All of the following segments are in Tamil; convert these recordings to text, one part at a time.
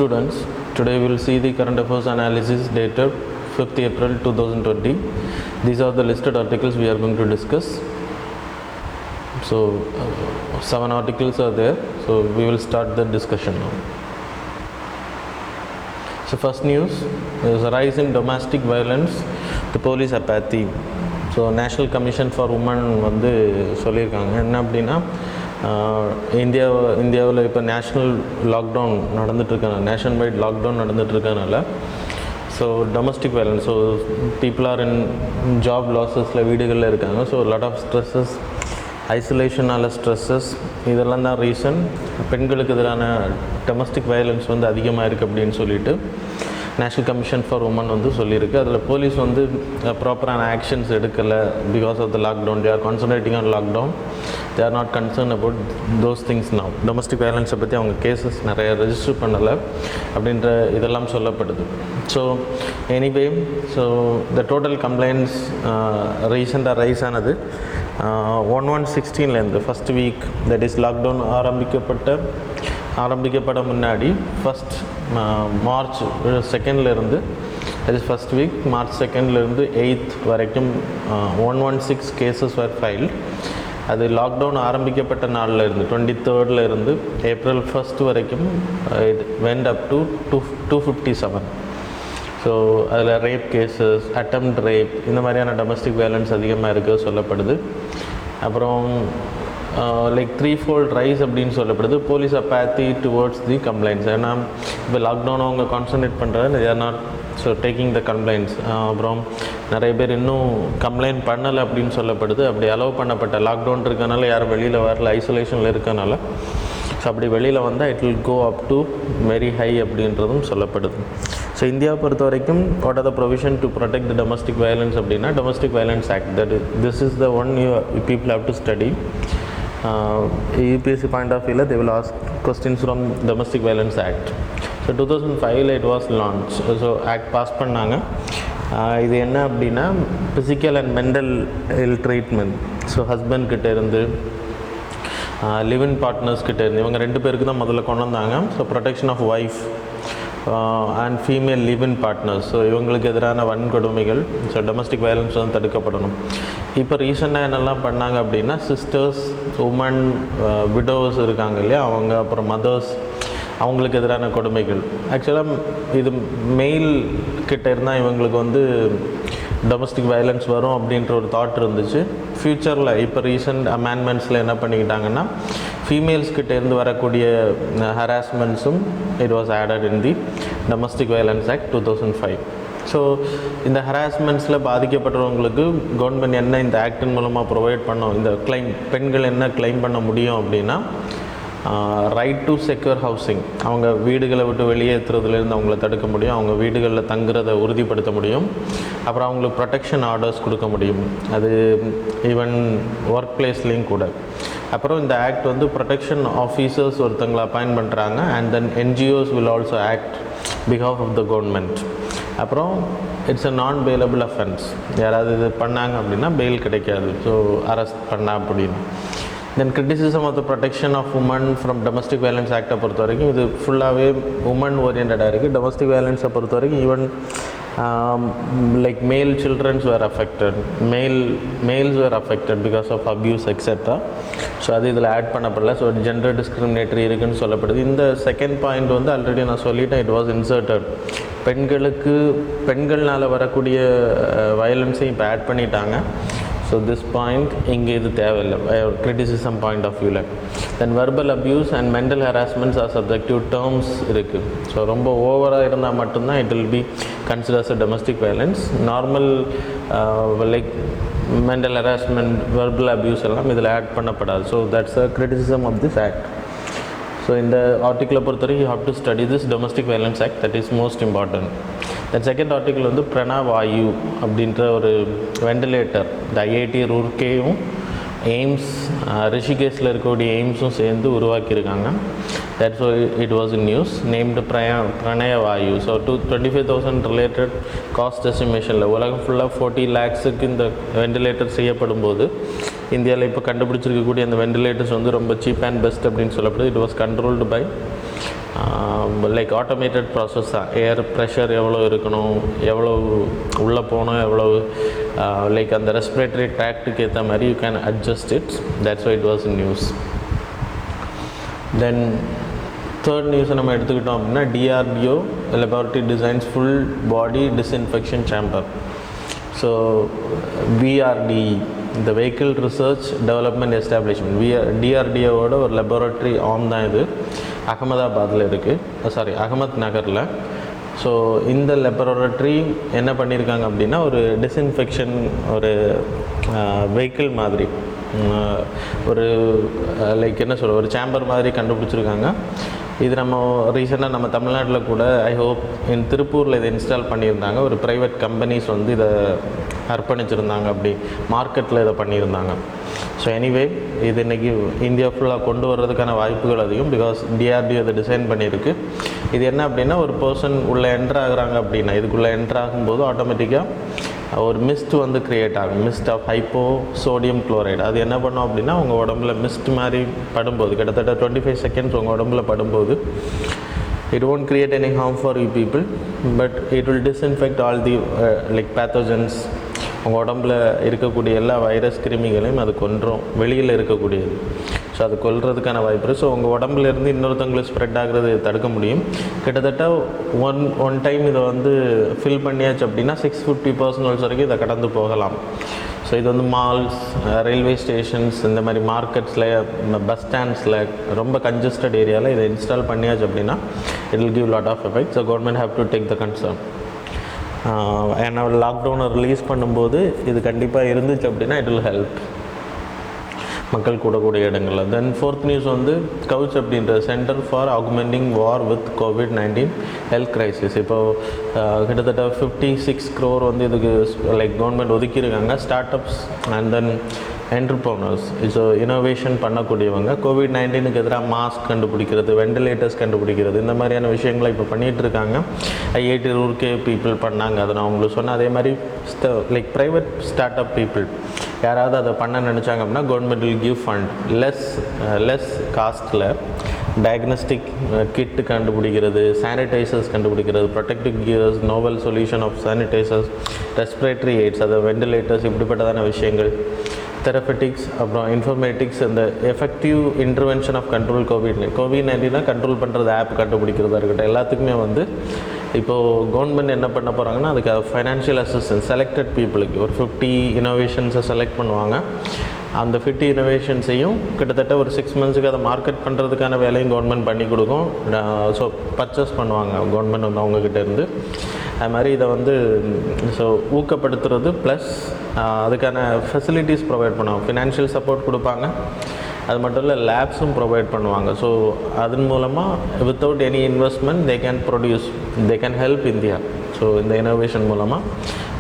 students, today we will see the current affairs analysis dated 5th April 2020. These are the listed articles we are going to discuss. So 7 articles are there, so we will start the discussion now. So first news is a rise in domestic violence, the police apathy. So National Commission for Women வந்து சொல்லியிருக்காங்க என்ன அப்படின்னா இந்தியாவில் இப்போ நேஷ்னல் லாக்டவுன் நடந்துகிட்ருக்காங்க, நேஷன் வைட் லாக்டவுன் நடந்துகிட்ருக்கனால so domestic violence, so people are in job லாஸஸில் வீடுகளில் இருக்காங்க. ஸோ லாட் ஆஃப் ஸ்ட்ரெஸ்ஸஸ், ஐசோலேஷனால் ஸ்ட்ரெஸ்ஸஸ், இதெல்லாம் தான் ரீசன் பெண்களுக்கு எதிரான டொமஸ்டிக் வயலன்ஸ் வந்து அதிகமாக இருக்குது அப்படின்னு சொல்லிட்டு நேஷ்னல் கமிஷன் ஃபார் உமன் வந்து சொல்லியிருக்கு. அதில் போலீஸ் வந்து ப்ராப்பரான ஆக்ஷன்ஸ் எடுக்கலை because of the lockdown. They are concentrating on lockdown, they are not concern about those things now. Domestic வயலன்ஸை பற்றி அவங்க கேசஸ் நிறைய ரெஜிஸ்டர் பண்ணலை அப்படின்ற இதெல்லாம் சொல்லப்படுது. So anyway, so the total complaints ரீசெண்டாக ரைஸ் ஆனது 11/16 first week, that is lockdown ஆரம்பிக்கப்பட முன்னாடி first march 2 that is first week march 2 8 வரைக்கும் 116 கேசஸ் வர் ஃபைல்டு. அது லாக்டவுன் ஆரம்பிக்கப்பட்ட நாளில் இருந்து 23rd ஏப்ரல் 1 வரைக்கும் it went up to 257. So அதில் ரேப் கேசஸ், அட்டெம்ப்ட் ரேப், இந்த மாதிரியான டொமஸ்டிக் வயலன்ஸ் அதிகமாக இருக்குது சொல்லப்படுது. அப்புறம் லைக் 3-fold ரைஸ் அப்படின்னு சொல்லப்படுது போலீஸ் அப்பேத்தி டுவர்ட்ஸ் தி கம்ப்ளைண்ட்ஸ். ஏன்னா இப்போ லாக்டவுன் அவங்க கான்சன்ட்ரேட் பண்ணுறது, தே are not so taking the complaints. அப்புறம் நிறைய பேர் இன்னும் கம்ப்ளைண்ட் பண்ணலை அப்படின்னு சொல்லப்படுது. அப்படி அலோவ் பண்ணப்பட்ட லாக்டவுன் இருக்கனால யாரும் வெளியில் வரல, ஐசோலேஷனில் இருக்கனால. ஸோ அப்படி வெளியில் வந்தால் it will go up to very high அப்படின்றதும் சொல்லப்படுது. ஸோ இந்தியாவை பொறுத்த வரைக்கும் what are the provision to protect the domestic violence அப்படின்னா domestic violence act, that this is the one you people have to study. UPSC point of view, they will ask questions from Domestic Violence Act. So 2005 it was launched. So act pass பண்ணாங்க. இது என்ன அப்படின்னா physical and mental health treatment. So husband கிட்டே இருந்து, லிவ் இன் பார்ட்னர்ஸ் கிட்டே இருந்து, இவங்க 2 பேருக்கு தான் முதல்ல கொண்டு வந்தாங்க. So protection of wife and female live in partners, so இவங்களுக்கு எதிரான வன்கொடுமைகள், ஸோ டொமஸ்டிக் வயலன்ஸ் வந்து தடுக்கப்படணும். இப்போ ரீசெண்டாக என்னெல்லாம் பண்ணாங்க அப்படின்னா சிஸ்டர்ஸ், உமன், விடோஸ் இருக்காங்க இல்லையா, அவங்க, அப்புறம் மதர்ஸ், அவங்களுக்கு எதிரான கொடுமைகள். ஆக்சுவலாக இது மெயில் கிட்ட இருந்தால் இவங்களுக்கு வந்து டொமஸ்டிக் வயலன்ஸ் வரும் அப்படின்ற ஒரு தாட் இருந்துச்சு. ஃப்யூச்சரில் இப்போ ரீசெண்ட் அமெண்ட்மெண்ட்ஸில் என்ன பண்ணிக்கிட்டாங்கன்னா ஃபீமேல்ஸ் கிட்ட இருந்து வரக்கூடிய ஹராஸ்மெண்ட்ஸும் it was added in the domestic violence act 2005. So இந்த ஹராஸ்மெண்ட்ஸில் பாதிக்கப்பட்டவங்களுக்கு கவர்மெண்ட் என்ன இந்த ஆக்டின் மூலமாக ப்ரொவைட் பண்ணோம், இந்த கிளைம், பெண்கள் என்ன கிளைம் பண்ண முடியும் அப்படின்னா ரைட் டு செக்யூர் ஹவுசிங், அவங்க வீடுகளை விட்டு வெளியேற்றுறதுலேருந்து அவங்கள தடுக்க முடியும், அவங்க வீடுகளில் தங்குறதை உறுதிப்படுத்த முடியும், அப்புறம் அவங்களுக்கு ப்ரொடெக்ஷன் ஆர்டர்ஸ் கொடுக்க முடியும், அது ஈவன் ஒர்க் பிளேஸ்லேயும் கூட. அப்புறம் இந்த ஆக்ட் வந்து ப்ரொடெக்ஷன் ஆஃபீஸர்ஸ் ஒருத்தங்களை அப்பாயின்ட் பண்ணுறாங்க, and then NGOs will also act behalf of the government. அப்புறம் it's a non bailable offence, யாராவது இது பண்ணாங்க அப்படின்னா பெயில் கிடைக்காது, ஸோ அரெஸ்ட் பண்ணா அப்படின்னு. Then criticism of the protection of women from domestic violence ஆக்டை பொறுத்த வரைக்கும் இது ஃபுல்லாகவே உமன் ஓரியன்டாக இருக்குது. டொமஸ்டிக் வயலன்ஸை பொறுத்த வரைக்கும் even like male children were affected, males were affected because of abuse etc. So அது இதில் ஆட் பண்ணப்படல. ஸோ ஜெண்டர் டிஸ்கிரிமினேட்டரி இருக்குதுன்னு சொல்லப்படுது. இந்த செகண்ட் பாயிண்ட் வந்து ஆல்ரெடி நான் சொல்லிட்டேன், இட் வாஸ் இன்சர்ட்டட். பெண்கள்னால் வரக்கூடிய வயலன்ஸையும் இப்போ ஆட் பண்ணிட்டாங்க. ஸோ திஸ் பாயிண்ட் இங்கே இது தேவையில்லை கிரிட்டிசிசம் பாயிண்ட் ஆஃப் வியூவில். Then verbal abuse and mental harassments are subjective terms இருக்குது. ஸோ ரொம்ப ஓவராக இருந்தால் மட்டும்தான் it will be considers a domestic violence. Normal like mental harassment, verbal abuse எல்லாம் இதில் ஆட் பண்ணப்படாது. So that's a criticism of this act. So இந்த ஆர்டிக்கிளை பொறுத்தவரைக்கும் you have to study this domestic violence act, that is most important. That second article வந்து பிரணவாயு அப்படின்ற ஒரு வெண்டிலேட்டர், இந்த IIT ரூர்கேயும் எய்ம்ஸ், ரிஷிகேஷில் இருக்கக்கூடிய எய்ம்ஸும் சேர்ந்து உருவாக்கியிருக்காங்க. That's why it was in news, named Pranayavayu. So 25,000 related cost எஸ்டிமேஷனில் உலகம் ஃபுல்லாக 40 lakhsக்கு இந்த வெண்டிலேட்டர் செய்யப்படும் போது இந்தியாவில் இப்போ கண்டுபிடிச்சிருக்கக்கூடிய அந்த வெண்டிலேட்டர்ஸ் வந்து ரொம்ப சீப் அண்ட் பெஸ்ட் அப்படின்னு சொல்லப்படுது. It was controlled by like automated process தான். ஏர் ப்ரெஷர் எவ்வளோ இருக்கணும், எவ்வளோ உள்ளே போகணும், எவ்வளோ லைக் அந்த ரெஸ்பிரேட்டரி ட்ராக்டுக்கு ஏற்ற மாதிரி you can adjust its. That's why it was in news. Then third நியூஸை நம்ம எடுத்துக்கிட்டோம் அப்படின்னா DRDO laboratory designs full body disinfection chamber. So VRDE, இந்த வெஹிக்கிள் ரிசர்ச் டெவலப்மெண்ட் எஸ்டாப்ளிஷ்மெண்ட், DRDOவோட ஒரு லெபார்ட்ரி ஆர்ம் தான் இது. அகமதாபாத்தில் இருக்குது, அகமத் நகரில். ஸோ இந்த லெபார்ட்ரி என்ன பண்ணியிருக்காங்க அப்படின்னா, ஒரு டிஸ்இன்ஃபெக்ஷன், ஒரு வெஹிக்கிள் மாதிரி ஒரு லைக் என்ன சொல்ல, ஒரு சேம்பர் மாதிரி கண்டுபிடிச்சிருக்காங்க. இது நம்ம ரீசெண்டாக நம்ம தமிழ்நாட்டில் கூட ஐ ஹோப் திருப்பூரில் இதை இன்ஸ்டால் பண்ணியிருந்தாங்க. ஒரு ப்ரைவேட் கம்பெனிஸ் வந்து இதை அர்ப்பணிச்சிருந்தாங்க, அப்படி மார்க்கெட்டில் இதை பண்ணியிருந்தாங்க. ஸோ எனிவே இது இன்றைக்கி இந்தியா ஃபுல்லாக கொண்டு வர்றதுக்கான வாய்ப்புகள் அதிகம். பிகாஸ் DRDO இதை டிசைன் பண்ணியிருக்கு. இது என்ன அப்படின்னா, ஒரு பர்சன் உள்ளே என்ட்ரு ஆகுறாங்க அப்படின்னா, இதுக்குள்ளே என்ட்ரு ஆகும்போது ஆட்டோமேட்டிக்காக ஒரு மிஸ்ட் வந்து க்ரியேட் ஆகும், mist of hypo sodium chloride. அது என்ன பண்ணோம் அப்படின்னா, உங்கள் உடம்புல மிஸ்ட் மாதிரி படும்போது, கிட்டத்தட்ட 25 செகண்ட்ஸ் உங்கள் உடம்புல படும்போது, it won't create any harm for you people, but it will disinfect all the like pathogens. உங்கள் உடம்புல இருக்கக்கூடிய எல்லா வைரஸ் கிருமிகளையும் அது கொன்றும், வெளியில் இருக்கக்கூடியது. ஸோ அது கொல்றதுக்கான வாய்ப்பு இருக்குது. ஸோ உங்கள் உடம்புலேருந்து இன்னொருத்தவங்களுக்கு ஸ்ப்ரெட் ஆகிறது தடுக்க முடியும். கிட்டத்தட்ட ஒன் டைம் இதை வந்து ஃபில் பண்ணியாச்சு அப்படின்னா 650 பர்சனல்ஸ் வரைக்கும் இதை கடந்து போகலாம். ஸோ இது வந்து மால்ஸ், ரயில்வே ஸ்டேஷன்ஸ், இந்த மாதிரி மார்க்கெட்ஸில், பஸ் ஸ்டாண்ட்ஸில், ரொம்ப கன்ஜஸ்டட் ஏரியாவில் இதை இன்ஸ்டால் பண்ணியாச்சு அப்படின்னா it will give lot of effect. So government have to take the concern. ஏன்னா லாக்டவுனை ரிலீஸ் பண்ணும்போது இது கண்டிப்பாக இருந்துச்சு அப்படின்னா இட் வில் ஹெல்ப் மக்கள் கூடக்கூடிய இடங்களில். தென் ஃபோர்த் நியூஸ் வந்து கவுச் அப்படின்ற centre for augmenting war with COVID-19 health crisis. இப்போது கிட்டத்தட்ட 56 crore வந்து இதுக்கு லைக் கவர்மெண்ட் ஒதுக்கியிருக்காங்க. Start ups and then entrepreneurs, so innovation பண்ணக்கூடியவங்க COVID-19க்கு எதிராக மாஸ்க் கண்டுபிடிக்கிறது, வெண்டிலேட்டர்ஸ் கண்டுபிடிக்கிறது, இந்த மாதிரியான விஷயங்களை இப்போ பண்ணிகிட்ருக்காங்க. IIT ரூர்க்கே பீப்புள் பண்ணாங்க, அதை நான் உங்களுக்கு சொன்னேன். அதே மாதிரி like private start up people யாராவது அதை பண்ண நினச்சாங்க அப்படின்னா government will give fund less காஸ்ட்டில் டயக்னஸ்டிக் கிட்டு கண்டுபிடிக்கிறது, சானிடைசர்ஸ் கண்டுபிடிக்கிறது, protective gears, novel solution of sanitizers, respiratory aids, அது வெண்டிலேட்டர்ஸ், இப்படிப்பட்டதான விஷயங்கள், தெரபெட்டிக்ஸ், அப்புறம் இன்ஃபர்மேட்டிக்ஸ், இந்த effective intervention of control COVID-19 control பண்ணுறது ஆப் கண்டுபிடிக்கிறதா இருக்கட்டும், எல்லாத்துக்குமே வந்து இப்போது கவர்மெண்ட் என்ன பண்ண போகிறாங்கன்னா, அதுக்கு ஃபைனான்ஷியல் அசிஸ்டன்ஸ் செலக்டட் பீப்புளுக்கு ஒரு 50 இனோவேஷன்ஸை செலக்ட் பண்ணுவாங்க. அந்த 50 இனோவேஷன்ஸையும் கிட்டத்தட்ட ஒரு 6 monthsக்கு அதை மார்க்கெட் பண்ணுறதுக்கான வேலையும் கவர்மெண்ட் பண்ணி கொடுக்கும். ஸோ பர்ச்சேஸ் பண்ணுவாங்க கவர்மெண்ட் வந்து அவங்கக்கிட்ட இருந்து. அது மாதிரி இதை வந்து ஸோ ஊக்கப்படுத்துறது ப்ளஸ் அதுக்கான ஃபெசிலிட்டிஸ் ப்ரொவைட் பண்ணுவாங்க, ஃபினான்ஷியல் சப்போர்ட் கொடுப்பாங்க. அது மட்டும் இல்லை, லேப்ஸும் ப்ரொவைட் பண்ணுவாங்க. ஸோ அதன் மூலமாக without any investment they can produce, they can help India. So இந்த இனோவேஷன் மூலமாக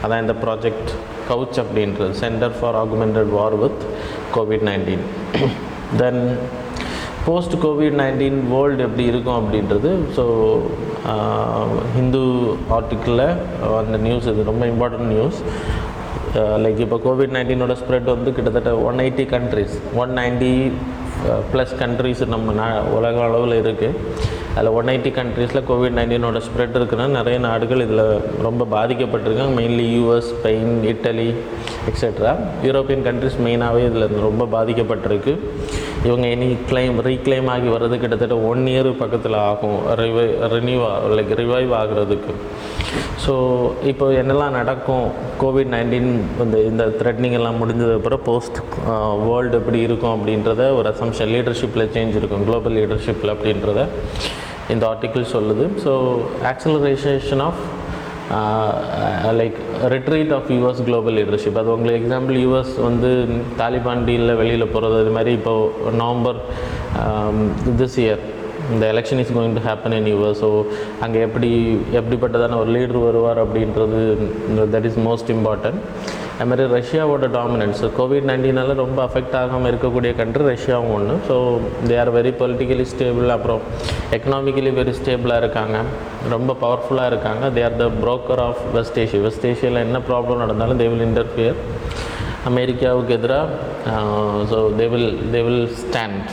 அதான் இந்த ப்ராஜெக்ட் கவுச் அப்படின்றது, centre for augmented war with COVID-19. Then post COVID-19 world எப்படி இருக்கும் அப்படின்றது. ஸோ ஹிந்து ஆர்டிக்கிளில் அந்த நியூஸ், இது ரொம்ப இம்பார்ட்டன்ட் நியூஸ். லைக் இப்போ COVID-19 ஸ்ப்ரெட் வந்து கிட்டத்தட்ட 180 countries, 190+ countries நம்ம உலக அளவில் இருக்குது. அதில் 180 countries COVID-19 ஸ்ப்ரெட் இருக்குன்னா நிறைய நாடுகள் இதில் ரொம்ப பாதிக்கப்பட்டிருக்காங்க. Mainly US, Spain, Italy etcetera. European countries மெயினாகவே இதில் ரொம்ப பாதிக்கப்பட்டிருக்கு. இவங்க ரீக்ளைம் ஆகி வர்றது கிட்டத்தட்ட 1 year பக்கத்தில் ஆகும், ரிவைவ் ஆகிறதுக்கு. ஸோ இப்போ என்னெல்லாம் நடக்கும், COVID-19 இந்த த்ரெட்னிங் எல்லாம் முடிஞ்சதுக்கப்புறம் போஸ்ட் வேர்ல்டு எப்படி இருக்கும் அப்படின்றத ஒரு அசம்ஷன், லீடர்ஷிப்பில் சேஞ்ச் இருக்கும், குளோபல் லீடர்ஷிப்பில் அப்படின்றத இந்த ஆர்டிக்கிள் சொல்லுது. So acceleration of like retreat of US global leadership. அது உங்களுக்கு எக்ஸாம்பிள், US வந்து தாலிபான் டீலில் வெளியில் போகிறது. அது மாதிரி இப்போது நவம்பர் திஸ் இயர் இந்த election is going to happen in US. So அங்கே எப்படிப்பட்டதான ஒரு லீடர் வருவார் அப்படின்றது தட் இஸ் மோஸ்ட் இம்பார்ட்டன்ட். அது மாதிரி ரஷ்யாவோட டாமினன்ஸ் COVID-19 ரொம்ப அஃபெக்ட் ஆகாமல் இருக்கக்கூடிய கண்ட்ரி ரஷ்யாவும் ஒன்று. So they are very politically stable, அப்புறம் எக்கனாமிக்கலி வெரி ஸ்டேபிளாக இருக்காங்க, ரொம்ப பவர்ஃபுல்லாக இருக்காங்க. They are the broker of West Asia. West ஏஷியாவில் என்ன ப்ராப்ளம் நடந்தாலும் தே வில் இன்டர்ஃபியர் அமெரிக்காவுக்கு எதிராக. So they will stand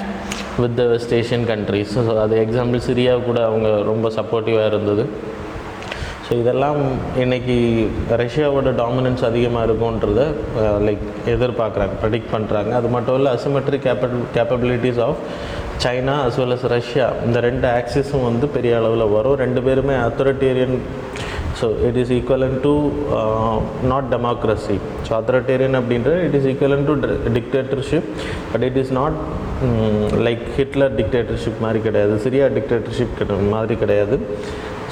with the West Asian countries. So அது எக்ஸாம்பிள் சிரியா கூட அவங்க ரொம்ப சப்போர்ட்டிவாக இருந்தது. ஸோ இதெல்லாம் இன்றைக்கி ரஷ்யாவோட டாமினன்ஸ் அதிகமாக இருக்கும்ன்றத எதிர்பார்க்குறாங்க, ப்ரெடிக்ட் பண்ணுறாங்க. அது மட்டும் இல்லை, asymmetric capabilities of China as well as Russia, இந்த ரெண்டு ஆக்சிஸும் வந்து பெரிய அளவில் வரும். ரெண்டு பேருமே authoritarian. So it is equivalent to not democracy. So authoritarian அப்படின்றது it is equivalent to dictatorship, but it is not like Hitler dictatorship மாதிரி கிடையாது, சிரியா டிக்டேட்டர்ஷிப் மாதிரி கிடையாது.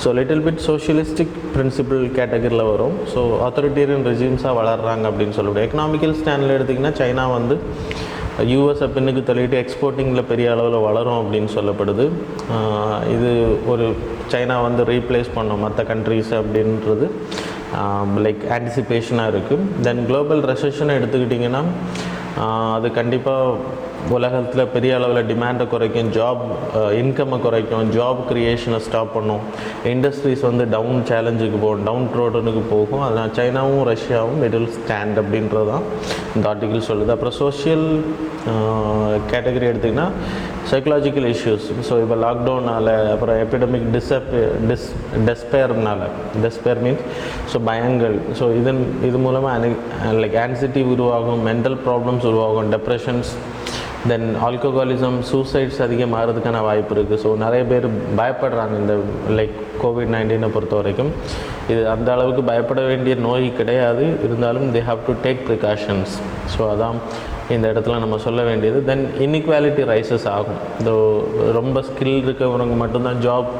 So little bit socialistic principle கேட்டகரியில் வரும். ஸோ அத்தாரிட்டேரியன் ரெஜிம்ஸாக வளர்கிறாங்க அப்படின்னு சொல்லக்கூடிய எக்கனாமிக்கல் ஸ்டாண்டில் எடுத்திங்கன்னா சைனா வந்து யூஎஸை பின்னுக்கு தள்ளிட்டு எக்ஸ்போர்ட்டிங்கில் பெரிய அளவில் வளரும் அப்படின்னு சொல்லப்படுது. இது ஒரு சைனா வந்து ரீப்ளேஸ் பண்ணும் மற்ற கண்ட்ரிஸ் அப்படின்றது ஆன்டிசிபேஷனாக இருக்குது. தென் குளோபல் ரெசெஷனை எடுத்துக்கிட்டிங்கன்னா அது கண்டிப்பாக உலகத்தில் பெரிய அளவில் டிமாண்டை குறைக்கும், ஜாப் இன்கம்மை குறைக்கும், ஜாப் க்ரியேஷனை ஸ்டாப் பண்ணும், இண்டஸ்ட்ரீஸ் வந்து டவுன் சேலஞ்சுக்கு போகும், டவுன் ரோடனுக்கு போகும். அதனால் சைனாவும் ரஷ்யாவும் மிடில் ஸ்டாண்ட் அப்படின்றது தான் இந்த ஆர்டிக்கிள் சொல்லுது. அப்புறம் சோஷியல் கேட்டகரி எடுத்திங்கன்னா சைக்கலாஜிக்கல் இஷ்யூஸ். ஸோ இப்போ லாக்டவுனால், அப்புறம் எபிடமிக் டெஸ்பேர் மீன்ஸ் ஸோ பயங்கள். ஸோ இது மூலமாக ஆன்சைட்டி உருவாகும், மென்டல் ப்ராப்ளம்ஸ் உருவாகும், டெப்ரெஷன்ஸ், தென் ஆல்கஹாலிசம், சூசைட்ஸ் அதிகமாகிறதுக்கான வாய்ப்பு இருக்குது. ஸோ நிறைய பேர் பயப்படுறாங்க இந்த கோவிட்-19 பொறுத்த வரைக்கும். இது அந்த அளவுக்கு பயப்பட வேண்டிய நோய் கிடையாது, இருந்தாலும் தே have to take precautions. So அதான் இந்த இடத்துல நம்ம சொல்ல வேண்டியது. தென் இன்இக்வாலிட்டி ரைசஸ் ஆகும். இதோ ரொம்ப ஸ்கில் இருக்கவங்க மட்டும்தான் ஜாப்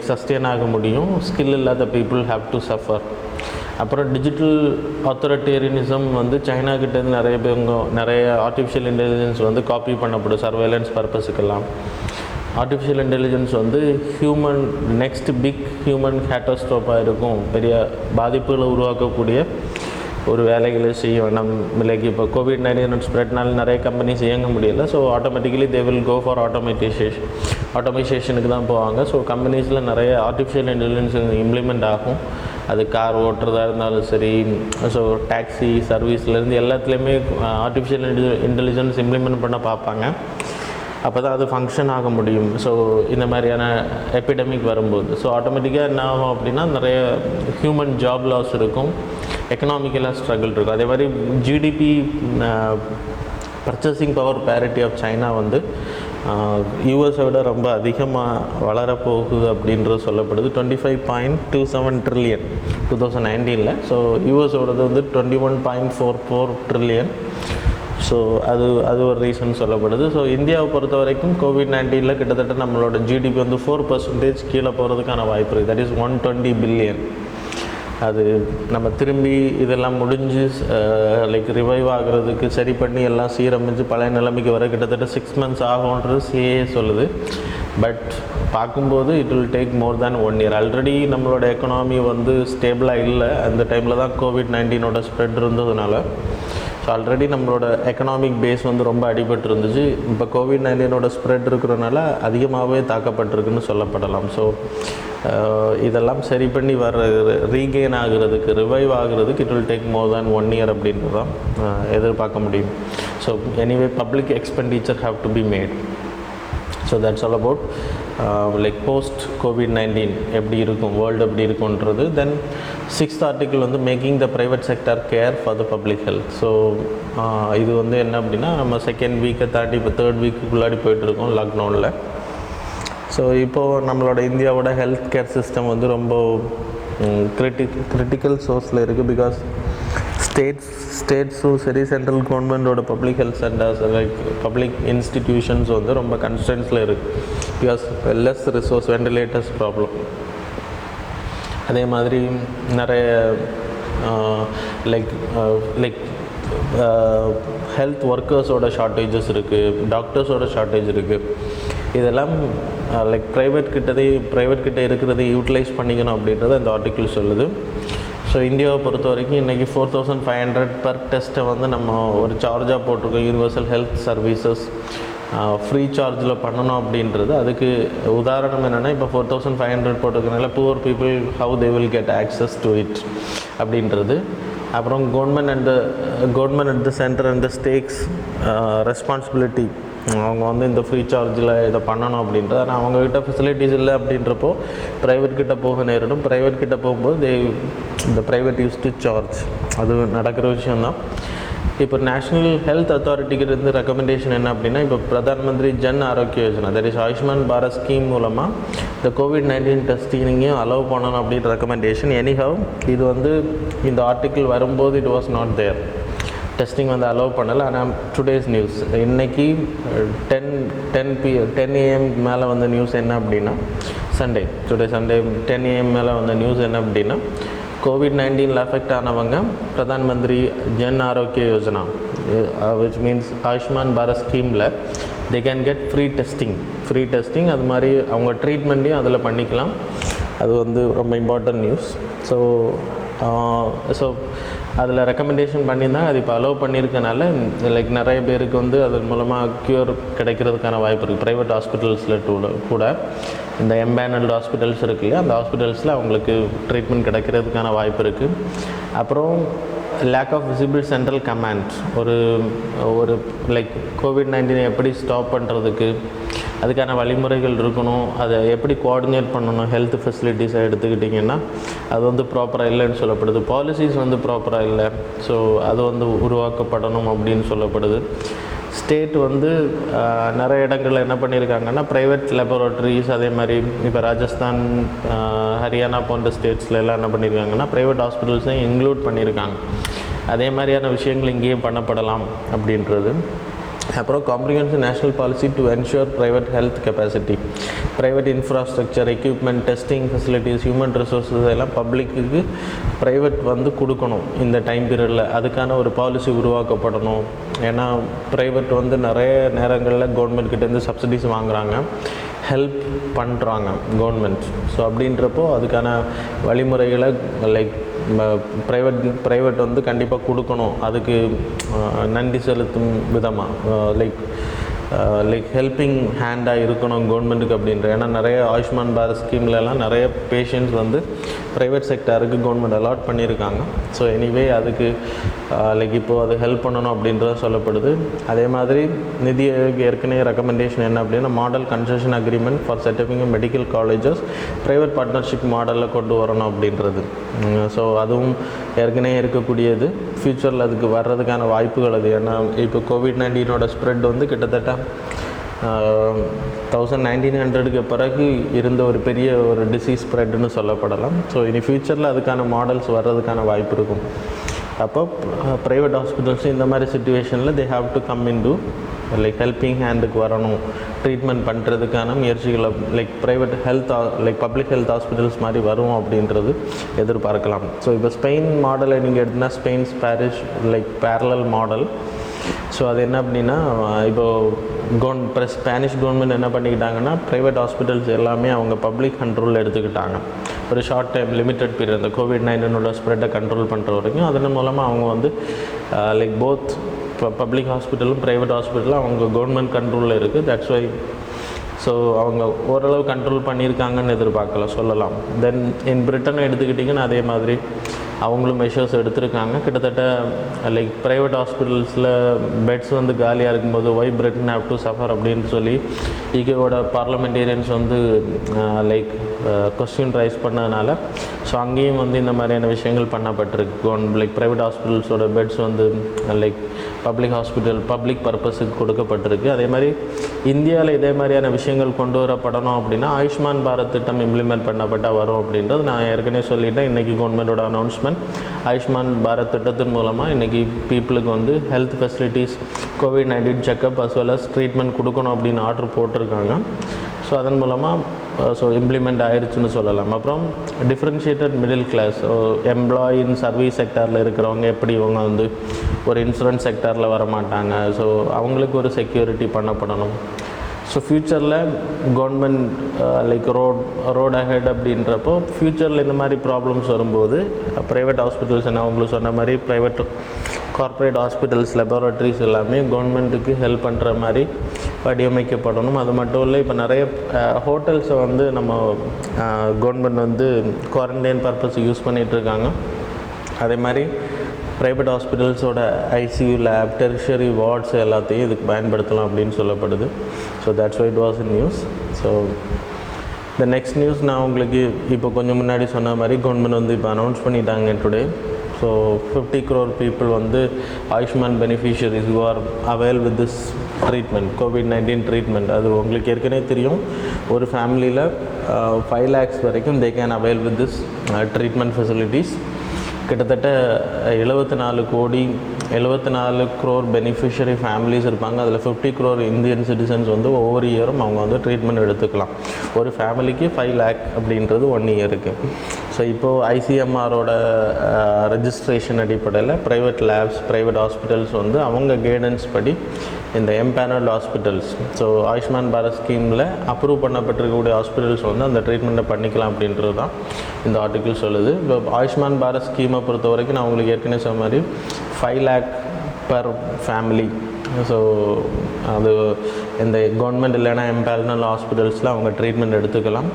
சஸ்டெயின் ஆக முடியும், ஸ்கில் இல்லாத பீப்புள் ஹாவ் டு சஃபர். அப்புறம் டிஜிட்டல் அத்தாரிட்டேரியனிசம் வந்து சைனாக்கிட்டேருந்து நிறைய ஆர்டிஃபிஷியல் இன்டெலிஜென்ஸ் வந்து காப்பி பண்ணப்படும் சர்வேலன்ஸ் பர்பஸுக்கெல்லாம். ஆர்டிஃபிஷியல் இன்டெலிஜென்ஸ் வந்து நெக்ஸ்ட் பிக் ஹியூமன் கேட்டஸ்ட்ரோஃபாக இருக்கும், பெரிய பாதிப்புகளை உருவாக்கக்கூடிய ஒரு வேலைகளை செய்ய வேண்டாம். இப்போ கோவிட்-19 ஸ்ப்ரெட்னால நிறைய கம்பெனிஸ் இயங்க முடியலை. So automatically they will go for ஆட்டோமேஷனுக்கு தான் போவாங்க. ஸோ கம்பெனிஸில் நிறைய ஆர்டிஃபிஷியல் இன்டெலிஜென்ஸ் இம்ப்ளிமெண்ட் ஆகும். அது கார் ஓட்டுறதா இருந்தாலும் சரி, ஸோ டாக்ஸி சர்வீஸ்லேருந்து எல்லாத்துலேயுமே ஆர்டிஃபிஷியல் இன்டெலிஜென்ஸ் இம்ப்ளிமெண்ட் பண்ண பார்ப்பாங்க. அப்போ தான் அது ஃபங்க்ஷன் ஆக முடியும். ஸோ இந்த மாதிரியான எபிடமிக் வரும்போது ஸோ ஆட்டோமேட்டிக்காக என்ன ஆகும் அப்படின்னா நிறைய ஹியூமன் ஜாப் லாஸ் இருக்கும், எக்கனாமிக்கலாக ஸ்ட்ரகிள் இருக்கும். அதே மாதிரி GDP purchasing power parity of China வந்து யூஎஸை விட ரொம்ப அதிகமாக வளரப்போகுது அப்படின்றது சொல்லப்படுது. 25.27 ட்ரில்லியன் 2019. ஸோ யூஎஸோடது வந்து 21.44 ட்ரில்லியன். ஸோ அது ஒரு ரீசன் சொல்லப்படுது. ஸோ இந்தியாவை பொறுத்த வரைக்கும் கோவிட்-19 கிட்டத்தட்ட நம்மளோட ஜிடிபி வந்து 4% கீழே போகிறதுக்கான வாய்ப்பு இருக்குது. That is 120 billion. அது நம்ம திரும்பி இதெல்லாம் முடிஞ்சு ரிவைவ் ஆகிறதுக்கு சரி பண்ணி எல்லாம் சீரமைஞ்சு பழைய நிலைமைக்கு வர கிட்டத்தட்ட 6 months ஆகும்ன்றது சிஏ சொல்லுது. பட் பார்க்கும்போது it will take more than 1 year. Already நம்மளோட எக்கனாமி வந்து ஸ்டேபிளாக இல்லை. அந்த டைமில் தான் கோவிட்-19 ஸ்ப்ரெட் இருந்ததுனால ஸோ ஆல்ரெடி நம்மளோட எக்கனாமிக் பேஸ் வந்து ரொம்ப அடிபட்டு இருந்துச்சு. இப்போ கோவிட்-19 ஸ்ப்ரெட் இருக்கிறனால அதிகமாகவே தாக்கப்பட்டிருக்குன்னு சொல்லப்படலாம். ஸோ இதெல்லாம் சரி பண்ணி ரீகெயின் ஆகிறதுக்கு, ரிவைவ் ஆகிறதுக்கு it will take more than 1 year அப்படின்றது தான் எதிர்பார்க்க முடியும். So anyway public expenditure have to be made. So that's all about post COVID-19 எப்படி இருக்கும், வேர்ல்டு எப்படி இருக்குன்றது. தென் 6th ஆர்டிக்கிள் வந்து making the private sector care for the public health. So இது வந்து என்ன அப்படின்னா நம்ம 2nd வீக்கை தாண்டி இப்போ 3rd வீக்குள்ளாடி போயிட்டுருக்கோம் லாக்டவுனில். ஸோ இப்போது நம்மளோட இந்தியாவோட ஹெல்த் கேர் சிஸ்டம் வந்து ரொம்ப கிரிட்டிக்கல் சோர்ஸில் இருக்குது. பிகாஸ் ஸ்டேட்ஸும் சரி, சென்ட்ரல் கவர்மெண்ட்டோட public health centres public institutions வந்து ரொம்ப கன்ஸ்டன்ஸில் இருக்குது. Because less resource, ventilators problem. அதே மாதிரி நிறைய ஹெல்த் ஒர்க்கர்ஸோட ஷார்ட்டேஜஸ் இருக்குது, டாக்டர்ஸோட ஷார்ட்டேஜ் இருக்குது. இதெல்லாம் ப்ரைவேட் கிட்ட இருக்கிறதை யூட்டிலைஸ் பண்ணிக்கணும் அப்படின்றத இந்த ஆர்டிக்கிள் சொல்லுது. ஸோ இந்தியாவை பொறுத்த வரைக்கும் இன்றைக்கி 4500 பர் டெஸ்ட்டை வந்து நம்ம ஒரு சார்ஜாக போட்டிருக்கோம். யூனிவர்சல் ஹெல்த் சர்வீசஸ் ஃப்ரீ சார்ஜில் பண்ணணும் அப்படின்றது. அதுக்கு உதாரணம் என்னென்னா இப்போ 4500 போட்டிருக்கனால poor people how they will get access to it அப்படின்றது. அப்புறம் government at the centre and the states responsibility அவங்க வந்து இந்த ஃப்ரீ சார்ஜில் இதை பண்ணணும் அப்படின்றது. ஆனால் அவங்கக்கிட்ட ஃபெசிலிட்டிஸ் இல்லை அப்படின்றப்போ ப்ரைவேட் கிட்ட போக நேரிடும். ப்ரைவேட் கிட்ட போகும்போது இந்த ப்ரைவேட் யூஸ் டு சார்ஜ், அது நடக்கிற விஷயந்தான். இப்போ நேஷ்னல் ஹெல்த் அத்தாரிட்டிக்கு இருந்து ரெக்கமெண்டேஷன் என்ன அப்படின்னா, இப்போ Pradhan Mantri Jan Arogya Yojana, that is Ayushman Bharat scheme மூலமாக இந்த கோவிட்-19 டெஸ்டிங்கையும் அலோவ் பண்ணணும் அப்படின்ற ரெக்கமெண்டேஷன். எனிஹவ் இது வந்து இந்த ஆர்டிக்கிள் வரும்போது it was not there, testing வந்து அலோவ் பண்ணலை. ஆனால் டுடேஸ் நியூஸ் இன்றைக்கி 10 AM மேலே வந்த நியூஸ் என்ன அப்படின்னா, சண்டே 10 AM மேலே வந்த நியூஸ் என்ன அப்படின்னா, கோவிட்-19 அஃபெக்ட் ஆனவங்க பிரதான் மந்திரி ஜன் ஆரோக்கிய யோஜனா விச் மீன்ஸ் ஆயுஷ்மான் பாரத் ஸ்கீமில் they can get free testing. அது மாதிரி அவங்க ட்ரீட்மெண்ட்டையும் அதில் பண்ணிக்கலாம். அது வந்து ரொம்ப இம்பார்ட்டன்ட் நியூஸ். ஸோ அதில் ரெக்கமெண்டேஷன் பண்ணியிருந்தாங்க. அது இப்போ அலோவ் பண்ணியிருக்கனால லைக் நிறைய பேருக்கு வந்து அதன் மூலமாக க்யூர் கிடைக்கிறதுக்கான வாய்ப்பு இருக்குது. ப்ரைவேட் ஹாஸ்பிட்டல்ஸில் கூட இந்த எம்பேனல்டு ஹாஸ்பிட்டல்ஸ் இருக்கு இல்லையா, அந்த ஹாஸ்பிட்டல்ஸில் அவங்களுக்கு ட்ரீட்மெண்ட் கிடைக்கிறதுக்கான வாய்ப்பு இருக்குது. அப்புறம் lack of visible central command, ஒரு லைக் கோவிட்-19 எப்படி ஸ்டாப் பண்ணுறதுக்கு அதுக்கான வழிமுறைகள் இருக்கணும். அதை எப்படி கோஆர்டினேட் பண்ணணும், ஹெல்த் ஃபெசிலிட்டிஸை எடுத்துக்கிட்டிங்கன்னா அது வந்து ப்ராப்பராக இல்லைன்னு சொல்லப்படுது. பாலிசிஸ் வந்து ப்ராப்பராக இல்லை. ஸோ அது வந்து உருவாக்கப்படணும் அப்படின்னு சொல்லப்படுது. ஸ்டேட் வந்து நிறைய இடங்களில் என்ன பண்ணியிருக்காங்கன்னா, ப்ரைவேட் லெபரட்டரிஸ், அதே மாதிரி இப்போ ராஜஸ்தான், ஹரியானா போன்ற ஸ்டேட்ஸில் எல்லாம் என்ன பண்ணியிருக்காங்கன்னா ப்ரைவேட் ஹாஸ்பிட்டல்ஸையும் இன்க்ளூட் பண்ணியிருக்காங்க. அதே மாதிரியான விஷயங்கள் இங்கேயும் பண்ணப்படலாம் அப்படின்றது. அப்புறம் comprehensive national policy to ensure private health capacity, private infrastructure, equipment, testing facilities, human resources எல்லாம் பப்ளிக்கு ப்ரைவேட் வந்து கொடுக்கணும் இந்த டைம் பீரியடில். அதுக்கான ஒரு பாலிசி உருவாக்கப்படணும். ஏன்னா ப்ரைவேட் வந்து நிறைய நேரங்களில் கவர்மெண்ட் கிட்டேருந்து சப்சிடிஸ் வாங்குகிறாங்க, ஹெல்ப் பண்ணுறாங்க கவர்மெண்ட். ஸோ அப்படின்றப்போ அதுக்கான வழிமுறைகளை லைக் ப்ரைவேட் வந்து கண்டிப்பாக கொடுக்கணும். அதுக்கு நன்றி செலுத்தும் விதமாக லைக் ஹெல்பிங் ஹேண்டாக இருக்கணும் கவர்மெண்ட்டுக்கு அப்படின்ற. ஏன்னா நிறைய ஆயுஷ்மான் பாரத் ஸ்கீம்லலாம் நிறைய பேஷண்ட்ஸ் வந்து ப்ரைவேட் செக்டாருக்கு கவர்மெண்ட் அலாட் பண்ணியிருக்காங்க. ஸோ எனிவே அதுக்கு லைக் இப்போது அது ஹெல்ப் பண்ணணும் அப்படின்றது சொல்லப்படுது. அதே மாதிரி நிதி ஏற்கனவே ரெக்கமெண்டேஷன் என்ன அப்படின்னா, model concession agreement for setupping medical colleges private partnership மாடலில் கொண்டு வரணும் அப்படின்றது. ஸோ அதுவும் ஏற்கனவே இருக்கக்கூடியது, ஃப்யூச்சரில் அதுக்கு வர்றதுக்கான வாய்ப்புகள் அது. ஏன்னா இப்போ கோவிட்-19 ஸ்ப்ரெட் வந்து கிட்டத்தட்ட 1900க்கு பிறகு இருந்த ஒரு பெரிய ஒரு டிசீஸ் ஸ்ப்ரெட்னு சொல்லப்படலாம். ஸோ இனி ஃப்யூச்சரில் அதுக்கான மாடல்ஸ் வர்றதுக்கான வாய்ப்பு இருக்கும். அப்போ ப்ரைவேட் ஹாஸ்பிட்டல்ஸ் இந்த மாதிரி சுச்சுவேஷனில் they have to come in to like helping ஹேண்டுக்கு வரணும், ட்ரீட்மெண்ட் பண்ணுறதுக்கான முயற்சிகளை like private health like public health hospitals மாதிரி வரும் அப்படின்றது எதிர்பார்க்கலாம். ஸோ இப்போ ஸ்பெயின் மாடலை நீங்கள் எடுத்தினா, Spain's parish like parallel model. So அது என்ன அப்படின்னா, இப்போது ஸ்பானிஷ் கவர்மெண்ட் என்ன பண்ணிக்கிட்டாங்கன்னா, ப்ரைவேட் ஹாஸ்பிட்டல்ஸ் எல்லாமே அவங்க பப்ளிக் கண்ட்ரோலில் எடுத்துக்கிட்டாங்க. ஒரு ஷார்ட் டைம் லிமிட்டட் பீரியட் இந்த கோவிட்-19 ஸ்ப்ரெட்டை கண்ட்ரோல் பண்ணுற வரைக்கும். அதன் மூலமாக அவங்க வந்து லைக் போத் பப்ளிக் ஹாஸ்பிட்டலும் ப்ரைவேட் ஹாஸ்பிட்டலும் அவங்க கவர்மெண்ட் கண்ட்ரோலில் இருக்குது. தட்ஸ் வை ஸோ அவங்க ஓரளவு கண்ட்ரோல் பண்ணியிருக்காங்கன்னு எதிர்பார்க்கலாம், சொல்லலாம். தென் இன் பிரிட்டனை எடுத்துக்கிட்டிங்கன்னா அதே மாதிரி அவங்களும் மெஷர்ஸ் எடுத்திருக்காங்க. கிட்டத்தட்ட லைக் ப்ரைவேட் ஹாஸ்பிட்டல்ஸில் பெட்ஸ் வந்து காலியாக இருக்கும்போது why Britain have to suffer அப்படின்னு சொல்லி ஈகேவோட பார்லமெண்டேரியன்ஸ் வந்து லைக் கொஸ்டின் ரைஸ் பண்ணதுனால ஸோ அங்கேயும் வந்து இந்த மாதிரியான விஷயங்கள் பண்ணப்பட்டிருக்கு. லைக் ப்ரைவேட் ஹாஸ்பிட்டல்ஸோட பெட்ஸ் வந்து லைக் பப்ளிக் பர்பஸுக்கு கொடுக்கப்பட்டிருக்கு. அதே மாதிரி இந்தியாவில் இதே மாதிரியான விஷயங்கள் கொண்டு வரப்படணும் அப்படின்னா ஆயுஷ்மான் பாரத் திட்டம் இம்ப்ளிமெண்ட் பண்ணப்பட்டால் வரும் அப்படின்றது நான் ஏற்கனவே சொல்லிட்டேன். இன்றைக்கி கவர்மெண்டோட அனௌன்ஸ்மெண்ட், ஆயுஷ்மான் பாரத் திட்டத்தின் மூலமாக இன்றைக்கி பீப்புளுக்கு வந்து ஹெல்த் ஃபெசிலிட்டிஸ், கோவிட்-19 checkup as well as treatment கொடுக்கணும் அப்படின்னு ஆர்டர் போட்டிருக்காங்க. ஸோ அதன் மூலமாக இம்ப்ளிமெண்ட் ஆயிடுச்சுன்னு சொல்லலாம். அப்புறம் differentiated middle class, employee in service செக்டாரில் இருக்கிறவங்க எப்படி இவங்க வந்து ஒரு இன்சூரன்ஸ் செக்டாரில் வர மாட்டாங்க. ஸோ அவங்களுக்கு ஒரு செக்யூரிட்டி பண்ணப்படணும். ஸோ ஃப்யூச்சரில் கவர்மெண்ட் லைக் ரோட் அஹெட் அப்படின்றப்போ ஃப்யூச்சரில் இந்த மாதிரி ப்ராப்ளம்ஸ் வரும்போது ப்ரைவேட் ஹாஸ்பிட்டல்ஸ் என்ன அவங்களுக்கு சொன்ன மாதிரி ப்ரைவேட் கார்ப்பரேட் ஹாஸ்பிட்டல்ஸ், லெபார்ட்ரிஸ் எல்லாமே கவர்மெண்ட்டுக்கு ஹெல்ப் பண்ணுற மாதிரி வடிவமைக்கப்படணும். அது மட்டும் இல்லை, இப்போ நிறைய ஹோட்டல்ஸை வந்து நம்ம கவர்மெண்ட் வந்து குவாரண்டைன் பர்பஸ் யூஸ் பண்ணிகிட்ருக்காங்க. அதே மாதிரி ப்ரைவேட் ஹாஸ்பிட்டல்ஸோட ஐசியூ லேப் டெரிஷரி வார்ட்ஸ் எல்லாத்தையும் இதுக்கு பயன்படுத்தலாம் அப்படின்னு சொல்லப்படுது. So that's why it was in news. So இந்த நெக்ஸ்ட் நியூஸ் நான் உங்களுக்கு இப்போ கொஞ்சம் முன்னாடி சொன்ன மாதிரி கவர்மெண்ட் வந்து இப்போ அனௌன்ஸ் பண்ணிட்டாங்க டுடே. ஸோ 50 crore people வந்து Ayushman beneficiaries who are avail with this treatment, COVID-19 treatment. அது உங்களுக்கு ஏற்கனவே தெரியும், ஒரு ஃபேமிலியில் 5 lakhs வரைக்கும் they can avail with this treatment facilities. கிட்டத்தட்ட 74 crore பெனிஃபிஷரி ஃபேமிலிஸ் இருப்பாங்க. அதில் 50 crore இந்தியன் சிட்டிசன்ஸ் வந்து ஒவ்வொரு இயரும் அவங்க வந்து ட்ரீட்மெண்ட் எடுத்துக்கலாம். ஒரு ஃபேமிலிக்கு 5 lakh அப்படின்றது 1 இயருக்கு. ஸோ இப்போது ஐசிஎம்ஆரோட ரெஜிஸ்ட்ரேஷன் அடிப்படையில் ப்ரைவேட் லேப்ஸ், ப்ரைவேட் ஹாஸ்பிட்டல்ஸ் வந்து அவங்க கைடன்ஸ் படி இந்த empanelled hospitals, so Ayushman Bharat ஸ்கீமில் அப்ரூவ் பண்ணப்பட்டிருக்கக்கூடிய ஹாஸ்பிட்டல்ஸ் வந்து அந்த ட்ரீட்மெண்ட்டை பண்ணிக்கலாம் அப்படின்றது தான் இந்த ஆர்டிக்கிள் சொல்லுது. இப்போ ஆயுஷ்மான் பாரத் ஸ்கீமை பொறுத்த வரைக்கும் நான் உங்களுக்கு ஏற்கனவே சொன்ன மாதிரி 5 lakh பர் ஃபேமிலி. ஸோ அது இந்த கவர்மெண்ட் இல்லைனா எம்பேனல் ஹாஸ்பிட்டல்ஸில் அவங்க ட்ரீட்மெண்ட் எடுத்துக்கலாம்.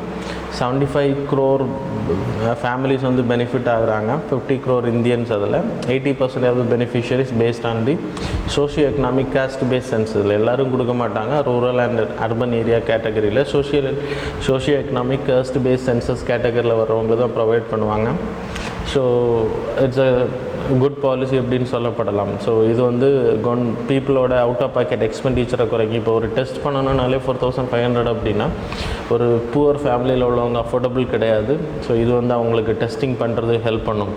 75 crore ஃபேமிலிஸ் வந்து பெனிஃபிட் ஆகுறாங்க, 50 crore இந்தியன்ஸ். அதில் 80% of the beneficiaries based on the socio economic caste base census. இதில் எல்லோரும் கொடுக்க மாட்டாங்க. ரூரல் அண்ட் அர்பன் ஏரியா கேட்டகரியில் socio economic caste base census கேட்டகரியில் வர்றவங்க தான் ப்ரொவைட் பண்ணுவாங்க. So it's a good policy அப்படின்னு சொல்லப்படலாம். ஸோ இது வந்து பீப்புளோட அவுட் ஆஃப் பாக்கெட் எக்ஸ்பெண்டிச்சரை குறைக்கும். இப்போ ஒரு டெஸ்ட் பண்ணணுன்னாலே 4500 அப்படின்னா ஒரு புவர் ஃபேமிலியில் உள்ளவங்க அஃபோர்டபுள் கிடையாது. ஸோ இது வந்து அவங்களுக்கு டெஸ்டிங் பண்ணுறது ஹெல்ப் பண்ணும்.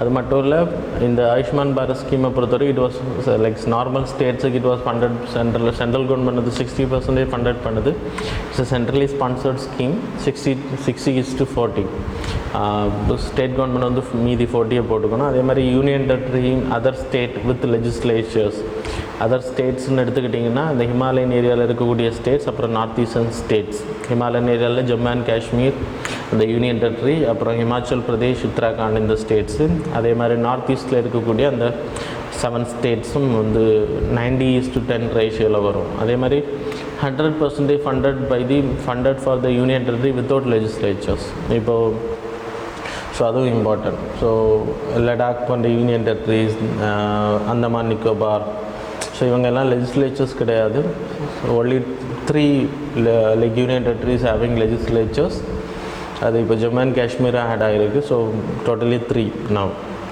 அது மட்டும் இல்லை, இந்த ஆயுஷ்மான் பாரத் ஸ்கீமை பொறுத்தவரை இட் வாஸ் லைக் நார்மல் ஸ்டேட்ஸுக்கு it was funded. Central government வந்து 60% ஃபண்டட் பண்ணுது. It's centrally sponsored scheme. 60:40. State government வந்து மீதி 40 போட்டுக்கணும். அதே மாதிரி union territory, other state with legislatures. Other ஸ்டேட்ஸ்னு எடுத்துக்கிட்டிங்கன்னா இந்த ஹிமாலயன் ஏரியாவில் இருக்கக்கூடிய ஸ்டேட்ஸ், அப்புறம் நார்த் ஈஸ்டர்ன் ஸ்டேட்ஸ். ஹிமாலயன் ஏரியாவில் ஜம்மு அண்ட் காஷ்மீர் இந்த யூனியன் டெரிட்டரி, அப்புறம் ஹிமாச்சல் பிரதேஷ், உத்தராகண்ட் இந்த ஸ்டேட்ஸு. அதே மாதிரி நார்த் ஈஸ்டில் இருக்கக்கூடிய அந்த 7 ஸ்டேட்ஸும் வந்து 90:10 ரேஷியோவில் வரும். அதே மாதிரி 100% funded for the union territory without legislatures. இப்போது ஸோ அதுவும் இம்பார்ட்டன்ட். ஸோ லடாக் போன்ற union territories, Andaman Nicobar, so இவங்கெல்லாம் லெஜிஸ்லேச்சர்ஸ் கிடையாது. Only 3 like union territories having legislatures. அது இப்போ ஜம்மு அண்ட் காஷ்மீர் ஆட் ஆகிருக்கு. So totally 3 now.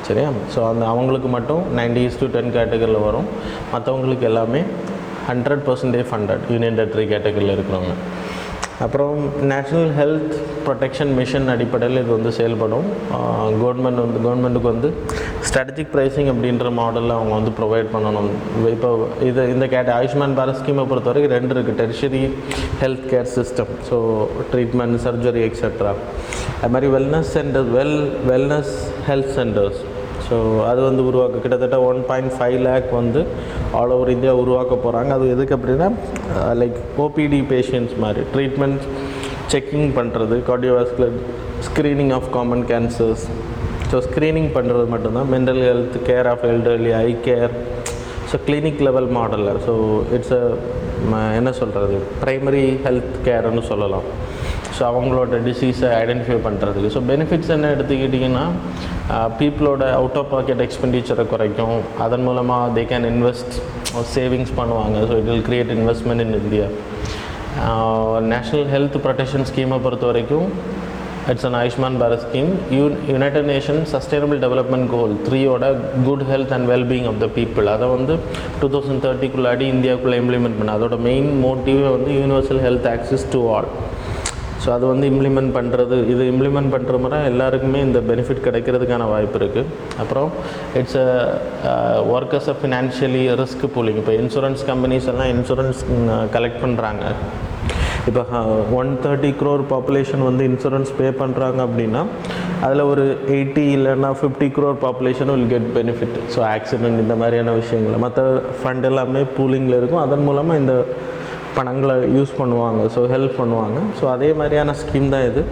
சரியா? ஸோ அவங்களுக்கு மட்டும் 90:10 கேட்டகரியில் வரும். மற்றவங்களுக்கு எல்லாமே 100% ஃபண்டட் யூனியன் டெரிட்டரி கேட்டகரியில் இருக்கிறவங்க. அப்புறம் நேஷ்னல் ஹெல்த் ப்ரொடெக்ஷன் மிஷன் அடிப்படையில் இது வந்து செயல்படும். கவர்மெண்ட்டுக்கு வந்து ஸ்ட்ராட்டஜிக் ப்ரைஸிங் அப்படின்ற மாடலில் அவங்க வந்து ப்ரொவைட் பண்ணணும். இப்போ இந்த ஆயுஷ்மான் பாரத் ஸ்கீமை பொறுத்த வரைக்கும் 2 இருக்குது. Tertiary health care system, so treatment, surgery etcetera. அது மாதிரி வெல்னஸ் ஹெல்த் சென்டர்ஸ். ஸோ அது வந்து கிட்டத்தட்ட 1.5 lakh வந்து ஆல் ஓவர் இந்தியா உருவாக்க போகிறாங்க. அது எதுக்கு அப்படின்னா லைக் ஓபிடி பேஷண்ட்ஸ் மாதிரி ட்ரீட்மெண்ட் செக்கிங் பண்ணுறது, cardiovascular screening of common cancers. So screening பண்ணுறது மட்டும்தான். Mental health, care of elderly, eye care. So clinic level மாடலில். ஸோ இட்ஸ் என்ன சொல்கிறது, ப்ரைமரி ஹெல்த் கேர்னு சொல்லலாம். ஸோ அவங்களோட டிசீஸை ஐடென்டிஃபை பண்ணுறதுக்கு. ஸோ பெனிஃபிட்ஸ் என்ன எடுத்துக்கிட்டிங்கன்னா, பீப்புளோட அவுட் ஆஃப் பாக்கெட் எக்ஸ்பெண்டிச்சரை குறைக்கும். அதன் மூலமாக தே கேன் இன்வெஸ்ட், சேவிங்ஸ் பண்ணுவாங்க. So it will create investment in India. National health protection ஸ்கீமை பொறுத்த வரைக்கும் it's an Ayushman Bharat scheme. United Nation sustainable development goal 3யோட good health and wellbeing of the people, அதை வந்து 2030 இந்தியாவுக்குள்ளே இம்ப்ளிமெண்ட் பண்ண. அதோட மெயின் மோட்டிவே வந்து universal health access to all. So அது வந்து இம்ப்ளிமெண்ட் பண்ணுற முறை எல்லாருக்குமே இந்த பெனிஃபிட் கிடைக்கிறதுக்கான வாய்ப்பு இருக்குது. அப்புறம் it's workers financially risk pooling. இப்போ இன்சூரன்ஸ் கம்பெனிஸ் எல்லாம் இன்சூரன்ஸ் கலெக்ட் பண்ணுறாங்க. இப்போ 130 crore பாப்புலேஷன் வந்து இன்சூரன்ஸ் பே பண்ணுறாங்க அப்படின்னா அதில் ஒரு 80 இல்லைன்னா 50 crore population will get benefit. So accident இந்த மாதிரியான விஷயங்கள் மற்ற ஃபண்ட் எல்லாமே பூலிங்கில் இருக்கும். அதன் மூலமாக இந்த பணங்களை யூஸ் பண்ணுவாங்க. ஸோ ஹெல்ப் பண்ணுவாங்க. ஸோ அதே மாதிரியான ஸ்கீம் தான் இது.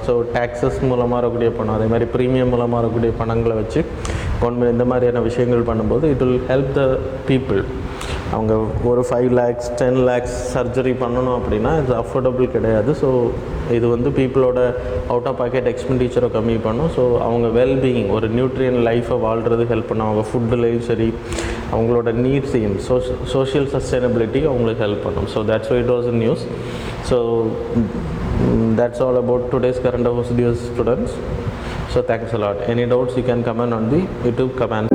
ஸோ டேக்ஸஸ் மூலமாக வரக்கூடிய பணம், அதே மாதிரி ப்ரீமியம் மூலமாக வரக்கூடிய பணங்களை வச்சு கவர்மெண்ட் இந்த மாதிரியான விஷயங்கள் பண்ணும்போது it will help the people. அவங்க ஒரு 5 lakhs 10 lakhs சர்ஜரி பண்ணணும் அப்படின்னா இது அஃபோர்டபுள் கிடையாது. ஸோ இது வந்து பீப்புளோட அவுட் ஆஃப் பாக்கெட் எக்ஸ்பெண்டிச்சரை கம்மி பண்ணும். ஸோ அவங்க வெல்பீயிங், ஒரு நியூட்ரியன் லைஃப்பை வாழ்கிறது ஹெல்ப் பண்ணும். அவங்க ஃபுட்டுலேயும் சரி, அவங்களோட நீட்ஸையும் சோஷியல் சஸ்டைனபிலிட்டி அவங்களுக்கு ஹெல்ப் பண்ணும். So that's why it was in news. So that's all about today's current affairs, dear students. So thanks a lot. Any doubts you can comment on the YouTube comment.